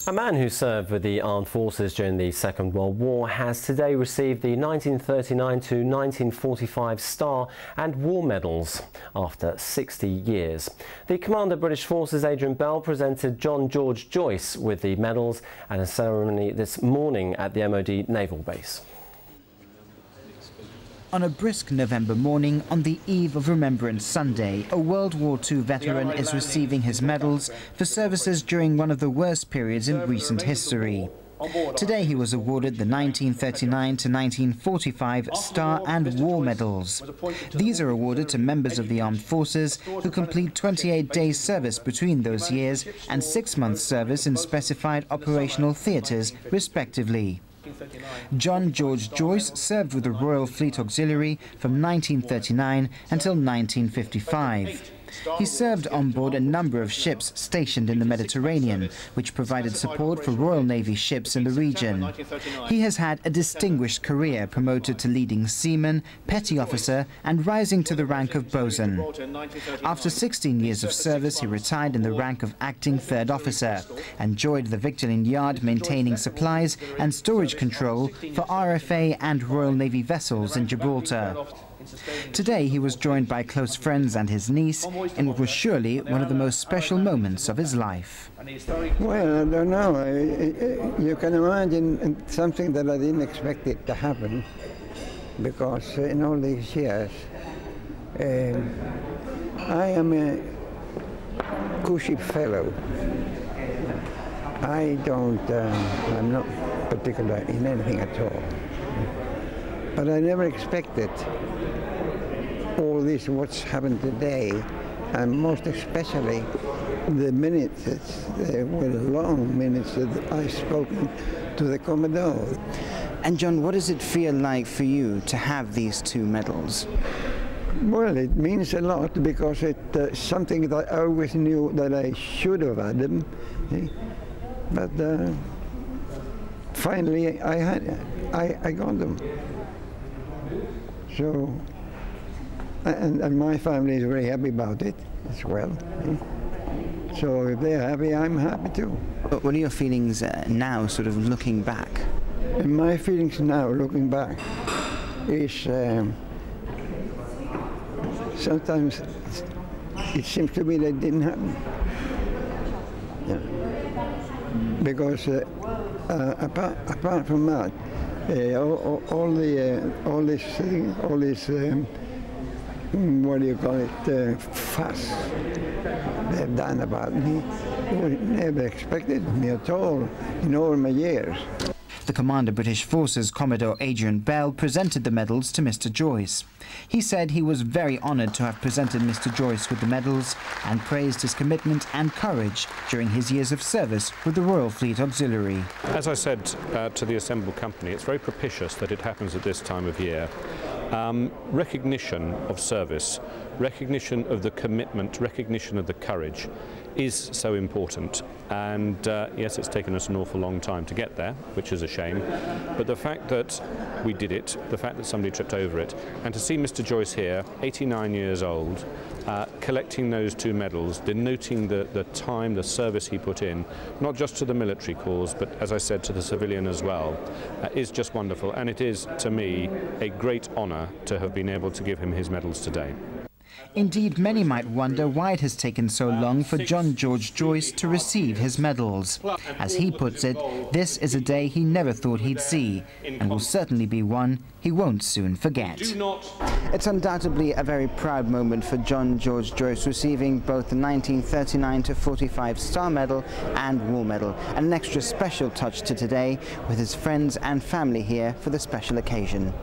A man who served with the armed forces during the Second World War has today received the 1939 to 1945 Star and War Medals after 60 years. The Commander British Forces Adrian presented John George Joyce with the medals at a ceremony this morning at the MOD Naval Base. On a brisk November morning, on the eve of Remembrance Sunday, a World War II veteran is receiving his medals for services during one of the worst periods in recent history. Today he was awarded the 1939 to 1945 Star and War Medals. These are awarded to members of the armed forces who complete 28 days service between those years and 6 months service in specified operational theatres, respectively. John George Joyce served with the Royal Fleet Auxiliary from 1939 until 1955. He served on board a number of ships stationed in the Mediterranean, which provided support for Royal Navy ships in the region. He has had a distinguished career, promoted to leading seaman, petty officer and rising to the rank of Bosun. After 16 years of service, he retired in the rank of acting third officer and joined the Victorian Yard maintaining supplies and storage control for RFA and Royal Navy vessels in Gibraltar. Today he was joined by close friends and his niece in what was surely one of the most special moments of his life. Well, I don't know. You can imagine something that I didn't expect it to happen, because in all these years I am a cushy fellow. I'm not particular in anything at all. But I never expected all this what's happened today, and most especially the minutes, were long minutes that I've spoken to the Commodore. And John, what does it feel like for you to have these 2 medals? Well, it means a lot, because it's something that I always knew that I should have had them, but finally I got them. So, and my family is very happy about it as well. So if they're happy, I'm happy too. But what are your feelings now, sort of looking back? And my feelings now, looking back, is sometimes it seems to me that it didn't happen. Yeah. Because apart from that, all this what do you call it, fuss they've done about me, never expected me at all in all my years. The Commander British Forces Commodore Adrian presented the medals to Mr. Joyce. He said he was very honoured to have presented Mr. Joyce with the medals and praised his commitment and courage during his years of service with the Royal Fleet Auxiliary. As I said to the assembled company, it's very propitious that it happens at this time of year. Recognition of service, recognition of the commitment, recognition of the courage is so important, and yes, it's taken us an awful long time to get there, which is a shame, but the fact that we did it, the fact that somebody tripped over it, and to see Mr. Joyce here, 89 years old, collecting those 2 medals, denoting the time, the service he put in, not just to the military cause, but as I said, to the civilian as well, is just wonderful, and it is, to me, a great honour to have been able to give him his medals today. Indeed, many might wonder why it has taken so long for John George Joyce to receive his medals. As he puts it, this is a day he never thought he'd see, and will certainly be one he won't soon forget. It's undoubtedly a very proud moment for John George Joyce, receiving both the 1939 to 45 Star Medal and War Medal, and an extra special touch to today with his friends and family here for the special occasion.